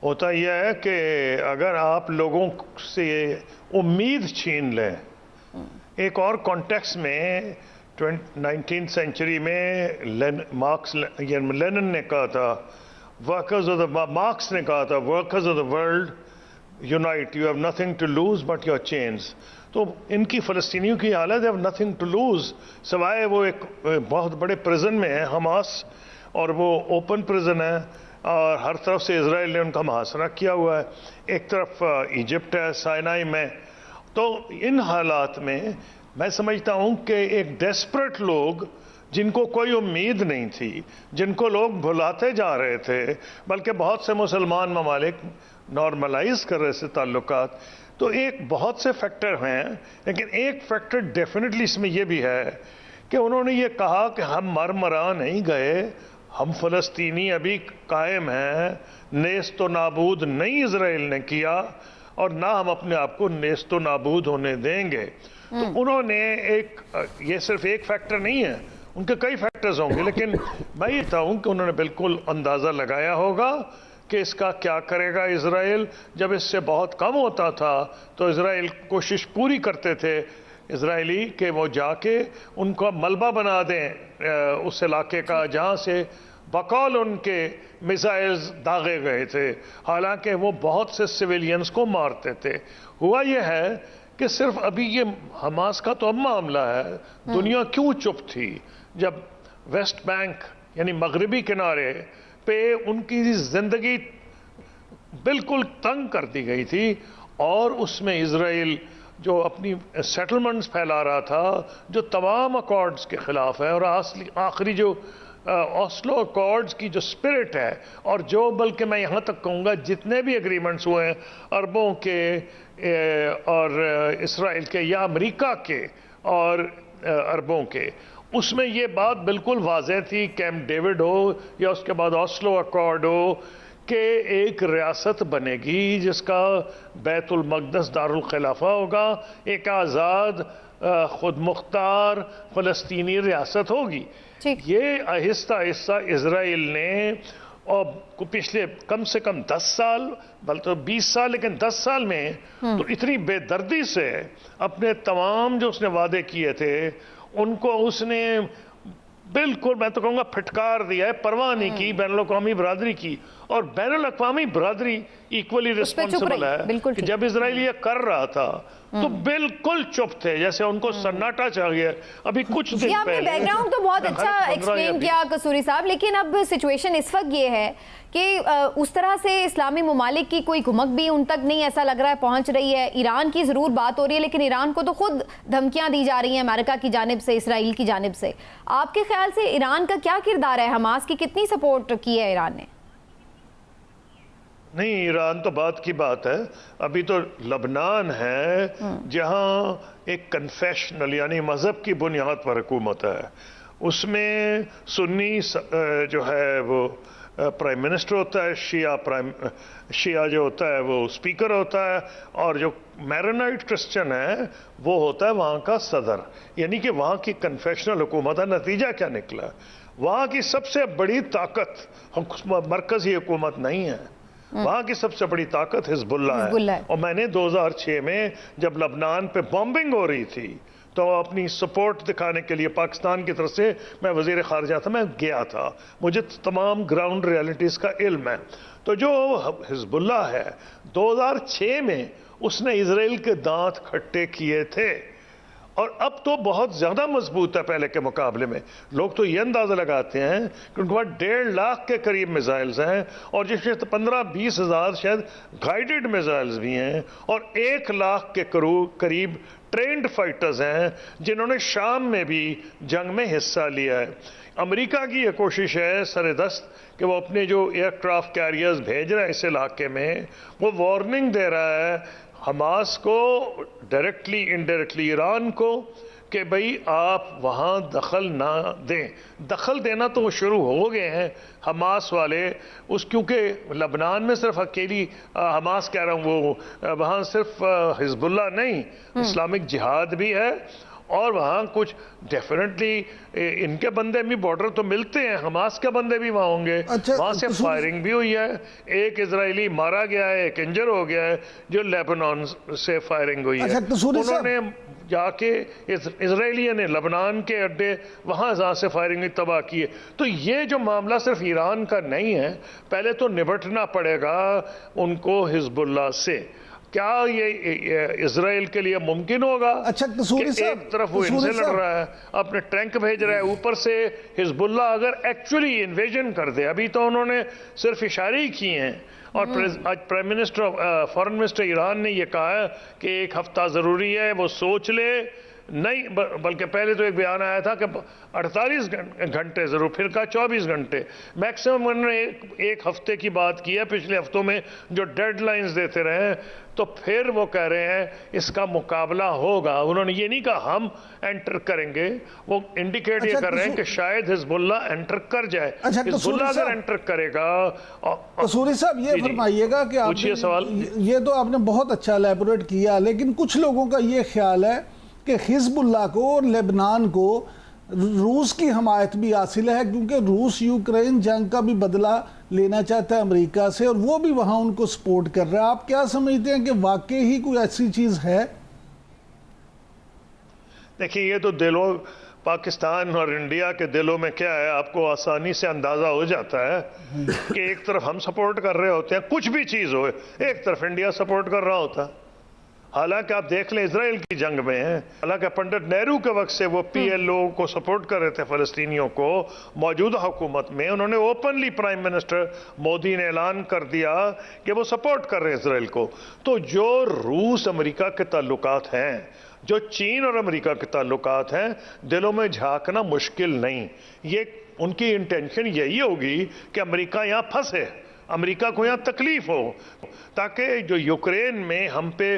ہوتا یہ ہے کہ اگر آپ لوگوں سے امید چھین لیں، ایک اور کانٹیکس میں 19th سینچری میں لینن نے کہا تھا مارکس نے کہا تھا workers of the world unite, you have nothing to lose but your chains. تو ان کی فلسطینیوں کی حالت ہے نتھنگ ٹو لوز سوائے وہ ایک بہت بڑے پرزن میں ہے حماس، اور وہ اوپن پرزن ہے اور ہر طرف سے اسرائیل نے ان کا محاصرہ کیا ہوا ہے. ایک طرف ایجپٹ ہے سائنائی میں. تو ان حالات میں سمجھتا ہوں کہ ایک ڈیسپریٹ لوگ جن کو کوئی امید نہیں تھی، جن کو لوگ بھلاتے جا رہے تھے، بلکہ بہت سے مسلمان ممالک نارملائز کر رہے تھے تعلقات. تو ایک بہت سے فیکٹر ہیں، لیکن ایک فیکٹر ڈیفینیٹلی اس میں یہ بھی ہے کہ انہوں نے یہ کہا کہ ہم مرمرا نہیں گئے، ہم فلسطینی ابھی قائم ہیں، نیست و نابود نہیں اسرائیل نے کیا اور نہ ہم اپنے آپ کو نیست و نابود ہونے دیں گے. تو انہوں نے یہ صرف ایک فیکٹر نہیں ہے، ان کے کئی فیکٹرز ہوں گے، لیکن میں یہ کہتا ہوں کہ انہوں نے بالکل اندازہ لگایا ہوگا کہ اس کا کیا کرے گا اسرائیل. جب اس سے بہت کم ہوتا تھا تو اسرائیل کوشش پوری کرتے تھے اسرائیلی کہ وہ جا کے ان کو ملبہ بنا دیں اس علاقے کا جہاں سے بقول ان کے میزائلز داغے گئے تھے، حالانکہ وہ بہت سے سویلینز کو مارتے تھے. ہوا یہ ہے کہ صرف ابھی یہ حماس کا تو اب معاملہ ہے. دنیا کیوں چپ تھی جب ویسٹ بینک یعنی مغربی کنارے پہ ان کی زندگی بالکل تنگ کر دی گئی تھی، اور اس میں اسرائیل جو اپنی سیٹلمنٹس پھیلا رہا تھا جو تمام اکارڈز کے خلاف ہے، اور آخری جو اوسلو اکارڈز کی جو سپرٹ ہے، اور جو بلکہ میں یہاں تک کہوں گا جتنے بھی اگریمنٹس ہوئے ہیں عربوں کے اور اسرائیل کے یا امریکہ کے اور عربوں کے، اس میں یہ بات بالکل واضح تھی، کیمپ ڈیوڈ ہو یا اس کے بعد اوسلو اکارڈ ہو، کہ ایک ریاست بنے گی جس کا بیت المقدس دارالخلافہ ہوگا، ایک آزاد خود مختار فلسطینی ریاست ہوگی. یہ آہستہ آہستہ اسرائیل نے اور پچھلے کم سے کم 10 سال بلکہ 20 سال لیکن 10 سال میں تو اتنی بے دردی سے اپنے تمام جو اس نے وعدے کیے تھے ان کو اس نے بالکل میں تو کہوں گا پھٹکار دیا ہے، پرواہ نہیں کی بین الاقوامی برادری کی. اور بین الاقوامی برادری ایکولی ریسپانسبل ہے کہ جب اسرائیل یہ کر رہا تھا تو بالکل چپ تھے، جیسے ان کو سناٹا چاہ گیا. ابھی کچھ دن آپ نے بیک گراؤنڈ تو بہت اچھا ایکسپلین کیا قصوری صاحب، لیکن اب سچویشن اس وقت یہ ہے کہ اس طرح سے اسلامی ممالک کی کوئی گھمک بھی ان تک نہیں ایسا لگ رہا ہے پہنچ رہی ہے. ایران کی ضرور بات ہو رہی ہے، لیکن ایران کو تو خود دھمکیاں دی جا رہی ہیں امریکہ کی جانب سے، اسرائیل کی جانب سے. آپ کے خیال سے ایران کا کیا کردار ہے؟ حماس کی کتنی سپورٹ کی ہے ایران نے؟ نہیں، ایران تو بات کی بات ہے. ابھی تو لبنان ہے جہاں ایک کنفیشنل یعنی مذہب کی بنیاد پر حکومت ہے. اس میں سنی جو ہے وہ پرائم منسٹر ہوتا ہے، شیعہ جو ہوتا ہے وہ اسپیکر ہوتا ہے، اور جو میرونائٹ کرسچن ہے وہ ہوتا ہے وہاں کا صدر. یعنی کہ وہاں کی کنفیشنل حکومت ہے. نتیجہ کیا نکلا؟ وہاں کی سب سے بڑی طاقت مرکزی حکومت نہیں ہے، وہاں کی سب سے بڑی طاقت حزب اللہ ہے. اور میں نے 2006 میں جب لبنان پہ بامبنگ ہو رہی تھی تو اپنی سپورٹ دکھانے کے لیے پاکستان کی طرف سے میں وزیر خارجہ تھا، میں گیا تھا، مجھے تمام گراؤنڈ ریالٹیز کا علم ہے. تو جو حزب اللہ ہے 2006 میں اس نے اسرائیل کے دانت کھٹے کیے تھے، اور اب تو بہت زیادہ مضبوط ہے پہلے کے مقابلے میں. لوگ تو یہ اندازہ لگاتے ہیں کہ ان کے پاس 1.5 لاکھ کے قریب میزائلز ہیں، اور جس میں 15-20 ہزار شاید گائیڈڈ میزائلز بھی ہیں، اور 1 لاکھ کے قریب ٹرینڈ فائٹرز ہیں جنہوں نے شام میں بھی جنگ میں حصہ لیا ہے. امریکہ کی یہ کوشش ہے سر دست کہ وہ اپنے جو ایئر کرافٹ کیریئرز بھیج رہا ہے اس علاقے میں، وہ وارننگ دے رہا ہے حماس کو ڈائریکٹلی انڈائریکٹلی ایران کو کہ بھئی آپ وہاں دخل نہ دیں. دخل دینا تو وہ شروع ہو گئے ہیں حماس والے، کیونکہ لبنان میں صرف اکیلی حماس کہہ رہا ہوں، وہ وہاں صرف حزب اللہ نہیں، اسلامک جہاد بھی ہے، اور وہاں کچھ ڈیفینیٹلی ان کے بندے بھی بارڈر تو ملتے ہیں، حماس کے بندے بھی وہاں ہوں گے، وہاں سے فائرنگ بھی ہوئی ہے، ایک اسرائیلی مارا گیا ہے، ایک انجر ہو گیا ہے، جو لیبنان سے فائرنگ ہوئی ہے، انہوں نے جا کے اسرائیلیوں نے لبنان کے اڈے وہاں جہاں سے فائرنگ تباہ کی ہے۔ تو یہ جو معاملہ صرف ایران کا نہیں ہے، پہلے تو نبٹنا پڑے گا ان کو حزب اللہ سے۔ کیا یہ اسرائیل کے لیے ممکن ہوگا کہ ایک طرف وہ ان سے لڑ رہا ہے، اپنے ٹینک بھیج رہا ہے، اوپر سے حزب اللہ اگر ایکچولی انویژن کر دے، ابھی تو انہوں نے صرف اشارے ہی کیے ہیں، اور آج prime minister foreign minister Iran نے یہ کہا ہے کہ ایک ہفتہ ضروری ہے، وہ سوچ لے، نہیں بلکہ پہلے تو ایک بیان آیا تھا کہ 48 گھنٹے ضرور، پھر کہا 24 گھنٹے، میکسیمم انہوں نے ایک ہفتے کی بات کی ہے پچھلے ہفتوں میں جو ڈیڈ لائنز دیتے رہے ہیں، تو پھر وہ کہہ رہے ہیں اس کا مقابلہ ہوگا۔ انہوں نے یہ نہیں کہا ہم انٹر کریں گے، وہ انڈیکیٹ یہ کر رہے ہیں کہ شاید حزب اللہ انٹر کر جائے۔ حزب اللہ اگر انٹر کرے گا۔ قصوری صاحب یہ فرمائیے گا کہ یہ تو آپ نے بہت اچھا الیبوریٹ کیا، لیکن کچھ لوگوں کا یہ خیال ہے کہ حزب اللہ کو اور لبنان کو روس کی حمایت بھی حاصل ہے، کیونکہ روس یوکرین جنگ کا بھی بدلہ لینا چاہتا ہے امریکہ سے، اور وہ بھی وہاں ان کو سپورٹ کر رہا ہے۔ آپ کیا سمجھتے ہیں کہ واقعی ہی کوئی ایسی چیز ہے؟ دیکھیں، یہ تو دلوں پاکستان اور انڈیا کے دلوں میں کیا ہے، آپ کو آسانی سے اندازہ ہو جاتا ہے کہ ایک طرف ہم سپورٹ کر رہے ہوتے ہیں، کچھ بھی چیز ہو، ایک طرف انڈیا سپورٹ کر رہا ہوتا ہے۔ حالانکہ آپ دیکھ لیں اسرائیل کی جنگ میں ہیں، حالانکہ پنڈت نہرو کے وقت سے وہ پی ایل او کو سپورٹ کر رہے تھے فلسطینیوں کو، موجودہ حکومت میں انہوں نے اوپنلی پرائم منسٹر مودی نے اعلان کر دیا کہ وہ سپورٹ کر رہے ہیں اسرائیل کو۔ تو جو روس امریکہ کے تعلقات ہیں، جو چین اور امریکہ کے تعلقات ہیں، دلوں میں جھانکنا مشکل نہیں۔ یہ ان کی انٹینشن یہی ہوگی کہ امریکہ یہاں پھنسے، امریکہ کو یہاں تکلیف ہو، تاکہ جو یوکرین میں ہم پہ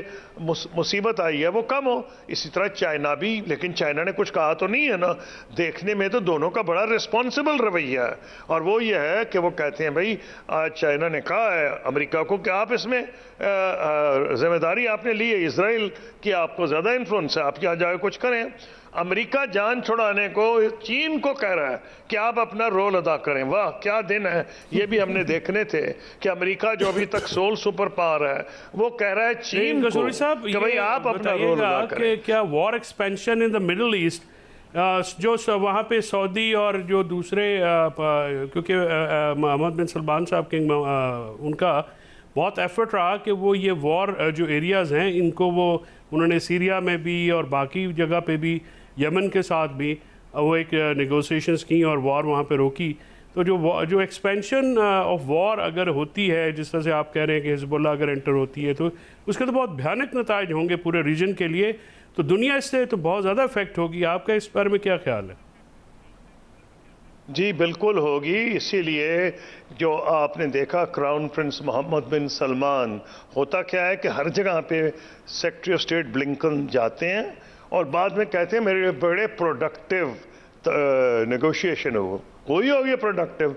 مصیبت آئی ہے وہ کم ہو۔ اسی طرح چائنا بھی، لیکن چائنا نے کچھ کہا تو نہیں ہے نا، دیکھنے میں تو دونوں کا بڑا ریسپانسبل رویہ ہے، اور وہ یہ ہے کہ وہ کہتے ہیں بھائی آج چائنا نے کہا ہے امریکہ کو کہ آپ اس میں ذمہ داری آپ نے لی ہے، اسرائیل کی آپ کو زیادہ انفلوئنس ہے، آپ یہاں جا کے کچھ کریں۔ امریکہ جان چھڑانے کو چین کو کہہ رہا ہے کہ آپ اپنا رول ادا کریں۔ واہ کیا دن ہے، یہ بھی ہم نے دیکھنے تھے کہ امریکہ جو ابھی تک سول سپر پاور ہے، وہ کہہ رہا ہے چین کو کہ بھئی آپ اپنا رول ادا کریں۔ کہ کیا war expansion in the Middle East, جو وہاں پہ سعودی اور جو دوسرے، کیونکہ محمد بن سلمان صاحب کے ان کا بہت ایفرٹ رہا کہ وہ یہ وار جو ایریاز ہیں ان کو انہوں نے سیریا میں بھی اور باقی جگہ پہ بھی، یمن کے ساتھ بھی وہ ایک نیگوسیشنز کی اور وار وہاں پہ روکی۔ تو جو ایکسپینشن آف وار اگر ہوتی ہے، جس طرح سے آپ کہہ رہے ہیں کہ حزب اللہ اگر انٹر ہوتی ہے، تو اس کے تو بہت بھیانک نتائج ہوں گے پورے ریجن کے لیے، تو دنیا اس سے تو بہت زیادہ افیکٹ ہوگی۔ آپ کا اس بارے میں کیا خیال ہے؟ جی بالکل ہوگی، اسی لیے جو آپ نے دیکھا کراؤن پرنس محمد بن سلمان، ہوتا کیا ہے کہ ہر جگہ پہ سیکریٹری آف اسٹیٹ بلنکن جاتے ہیں اور بعد میں کہتے ہیں میرے بڑے پروڈکٹیو نیگوشیشن ہوئی ہوگی پروڈکٹیو۔